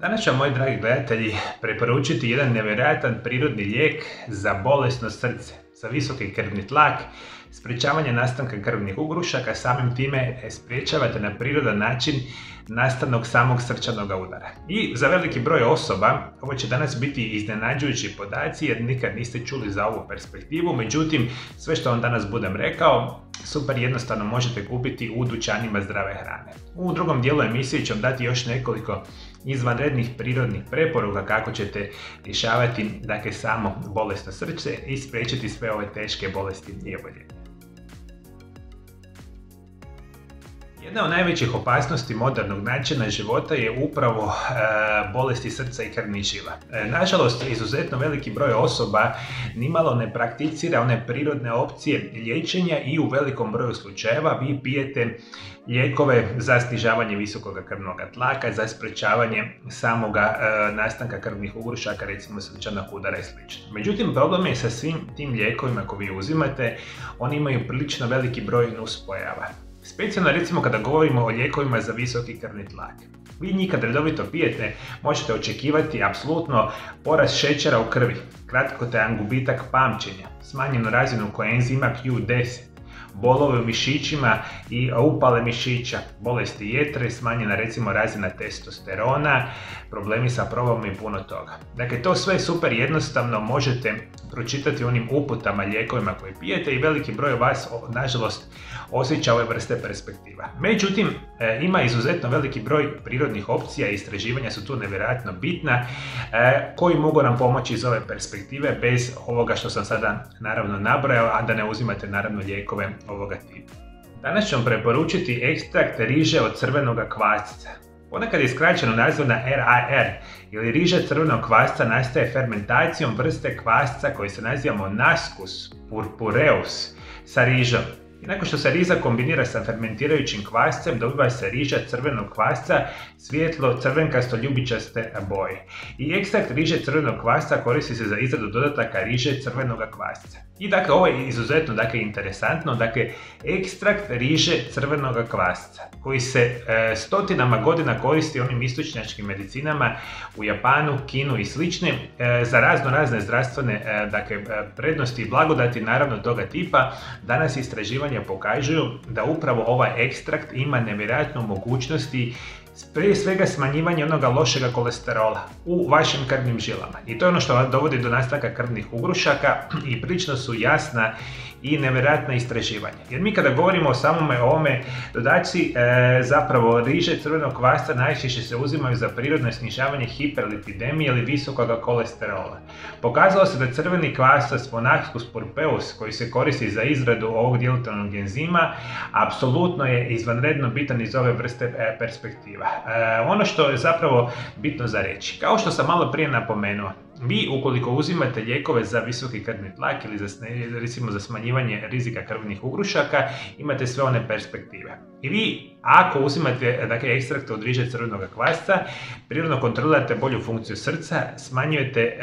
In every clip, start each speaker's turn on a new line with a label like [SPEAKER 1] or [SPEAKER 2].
[SPEAKER 1] Danas ću vam, moji dragi gledatelji, preporučiti jedan nevjerojatan prirodni lijek za bolesno srce, za visoki krvni tlak, sprječavanje nastanka krvnih ugrušaka, samim time sprječavate na prirodan način nastanak samog srčanog udara. I za veliki broj osoba ovo će danas biti iznenađujući podaci jer nikad niste čuli za ovu perspektivu, međutim sve što vam danas budem rekao super jednostavno možete kupiti u dućanima zdrave hrane. U drugom dijelu emisije ću vam dati još nekoliko izvanrednih prirodnih preporuka kako ćete rješavati samo bolesno srce i spriječiti sve ove teške bolesti i oboljenja. Jedna od najvećih opasnosti modernog načina života je upravo bolesti srca i krvnih žila. Nažalost, izuzetno veliki broj osoba nimalo ne prakticira one prirodne opcije liječenja i u velikom broju slučajeva vi pijete lijekove za snižavanje visokog krvnog tlaka, za sprječavanje samoga nastanka krvnih ugrušaka, recimo srčanog udara i sl. Međutim, problem je sa svim tim lijekovima koje vi uzimate, oni imaju prilično veliki broj nuspojava. Specijalno recimo kada govorimo o lijekovima za visoki krvni tlak. Vi njih kad redovito pijete možete očekivati apsolutno porast šećera u krvi, kratkotrajan gubitak pamćenja, smanjenu razinu koenzima Q10, bolove u mišićima i upale mišića, bolesti jetre, smanjena recimo razina testosterona, problemi sa probavama i puno toga. Dakle, to sve super jednostavno možete pročitati u onim uputama lijekovima koje pijete i veliki broj vas, nažalost, osjeća ove vrste perspektiva. Međutim, ima izuzetno veliki broj prirodnih opcija i istraživanja su tu nevjerojatno bitna koji mogu nam pomoći iz ove perspektive bez ovoga što sam sada naravno nabrojao, a da ne uzimate naravno lijekove ovoga tipa. Danas ću vam preporučiti ekstrakt riže od crvenog kvasca. Ponekad je skraćeno nazvana RAR ili riža crvenog kvasca nastaje fermentacijom vrste kvasca koji se naziva Monascus purpureus sa rižom. I nakon što se riza kombinira sa fermentirajućim kvascem, dobiva se riža crvenog kvasca svijetlo crvenkasto ljubičaste boje. I ekstrakt riže crvenog kvasca koristi se za izradu dodataka riže crvenog kvasca. I dakle, ovo je izuzetno interesantno, ekstrakt riže crvenog kvasca koji se stotinama godina koristi u onim istočnjačkim medicinama u Japanu, Kinu i sličnim za razne zdravstvene prednosti i blagodati naravno toga tipa. Danas istraživanja pokazuju da upravo ovaj ekstrakt ima nevjerojatnu mogućnosti prije svega smanjivanje onoga lošega kolesterola u vašim krvnim žilama. I to je ono što vam dovodi do nastanka krvnih ugrušaka i prilično su jasna i nevjerojatna istraživanja. Jer mi kada govorimo o samome ovome dodaci, zapravo riže crvenog kvasca najčešće se uzimaju za prirodno snižavanje hiperlipidemije ili visokog kolesterola. Pokazalo se da crveni kvasac Monascus purpureus koji se koristi za izradu ovog djelotvornog enzima apsolutno je izvanredno bitan iz ove vrste perspektiva. Ono što je zapravo bitno za reći, kao što sam malo prije napomenuo, vi ukoliko uzimate lijekove za visoki krvni tlak ili recimo za smanjivanje rizika krvnih ugrušaka, imate sve one perspektive. I vi ako uzimate ekstrakt od riže crvenog kvasca, prirodno kontrolirate bolju funkciju srca, smanjujete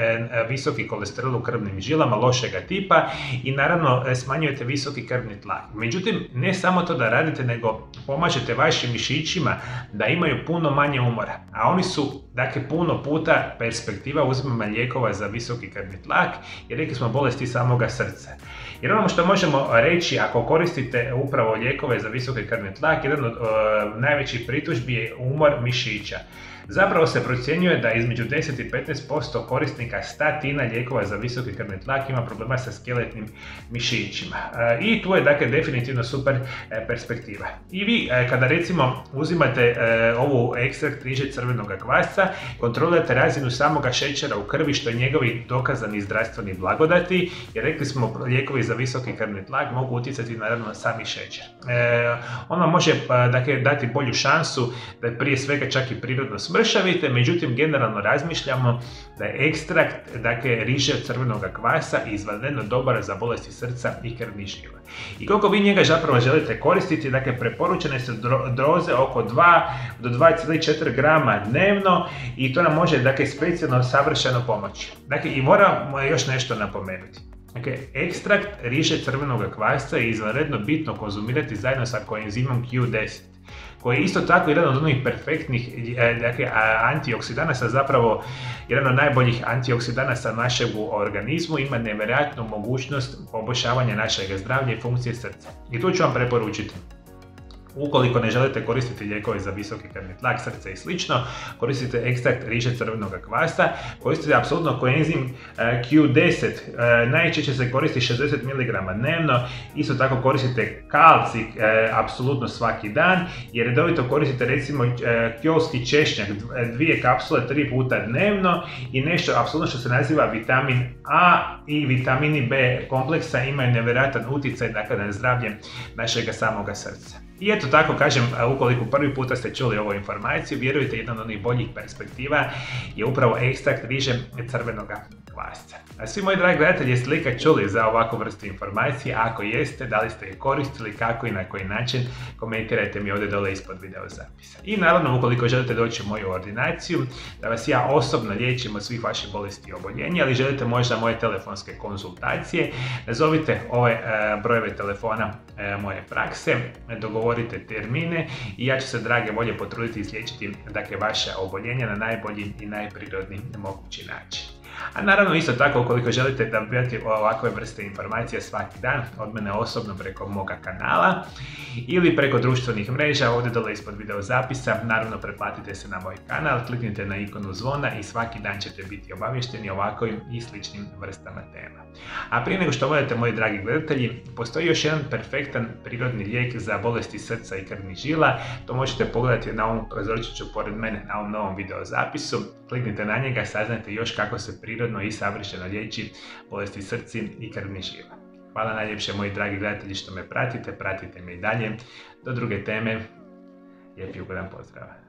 [SPEAKER 1] visoki kolesterol u krvnim žilama lošega tipa i naravno smanjujete visoki krvni tlak. Međutim, ne samo to da radite, nego pomažete vašim mišićima da imaju puno manje umora, a oni su puno puta perspektiva uzimanja lijekova za visoki krvni tlak i rekli smo bolesti samoga srca. Jer ono što možemo reći ako koristite upravo lijekove za visoki krvni tlak, jedan od najvećih pritužbi je umor mišića. Zapravo se procjenjuje da između 10 i 15% korisnika statina lijekova za visoki krvni tlak ima problema sa skeletnim mišićima. I tu je definitivno super perspektiva. I vi kada recimo uzimate ovu ekstrakt riže crvenog kvasca, kontrolirate razinu samoga šećera u krvi što je njegovi dokazani zdravstveni blagodati, jer rekli smo lijekovi za visoki krvni tlak mogu utjecati naravno na sami šećer. Ono može dati bolju šansu da prije svega čak i prirodno smršavite, međutim generalno razmišljamo da je ekstrakt riže od crvenog kvasa izvanredno dobar za bolesti srca i krvnih žila. I koliko vi njega zapravo želite koristiti, preporučene su doze oko 2 do 2,4 grama dnevno i to nam može specijalno savršeno pomoći. I moramo još nešto napomenuti. Ekstrakt riže crvenog kvasca je izvanredno bitno konzumirati zajedno sa koenzimom Q10. koji je isto tako jedan od onih perfektnih antioksidanasa, zapravo jedan od najboljih antioksidanasa našeg organizmu, ima nevjerojatnu mogućnost poboljšavanja našeg zdravlja i funkcije srca. I tu ću vam preporučiti. Ukoliko ne želite koristiti lijekove za visoki krvni tlak, srce i slično, koristite ekstrakt riže crvenog kvasca, koristite apsolutno koenzim Q10, najčešće se koristi 60 mg dnevno, isto tako koristite kalcij apsolutno svaki dan, jer redovito koristite recimo kjolski češnjak, 2 kapsule 3 puta dnevno i nešto apsolutno što se naziva vitamin A i vitamini B kompleksa imaju nevjerojatan utjecaj na zdravlje našega samoga srca. I eto tako kažem, ukoliko prvi puta ste čuli ovu informaciju, vjerujte, jedna od onih boljih perspektiva je upravo ekstrakt riže crvenog kvasca. A svi moji dragi gledatelji, jeste li ikad čuli za ovakvu vrstu informacije? Ako jeste, da li ste je koristili, kako i na koji način, komentirajte mi ovdje dole ispod video zapisa. I naravno, ukoliko želite doći u moju ordinaciju, da vas ja osobno liječim od svih vaših bolesti i oboljenja, ali želite možda moje telefonske konzultacije, nazovite ove brojeve telefona moje prakse, dogovorite termine i ja ću se, drage volje, potruditi izliječiti vaše oboljenja na najbolji i najprirodniji mogući način. A naravno isto tako, ukoliko želite da dobijate ovakve vrste informacija svaki dan od mene osobno preko moga kanala ili preko društvenih mreža, ovdje dole ispod video zapisa, naravno pretplatite se na moj kanal, kliknite na ikonu zvona i svaki dan ćete biti obavješteni o ovakvim i sličnim vrstama tema. A prije nego što vodite, moji dragi gledatelji, postoji još jedan perfektan prirodni lijek za bolesti srca i krvnih žila. To možete pogledati na ovom prozorčiću pored mene na ovom novom video zapisu. Kliknite na njega, saznajte još kako se prirodno i savršeno liječi bolesti srca i krvnih žila. Hvala najljepše, moji dragi gledatelji, što me pratite me i dalje. Do druge teme, lijep i ugodan pozdrav.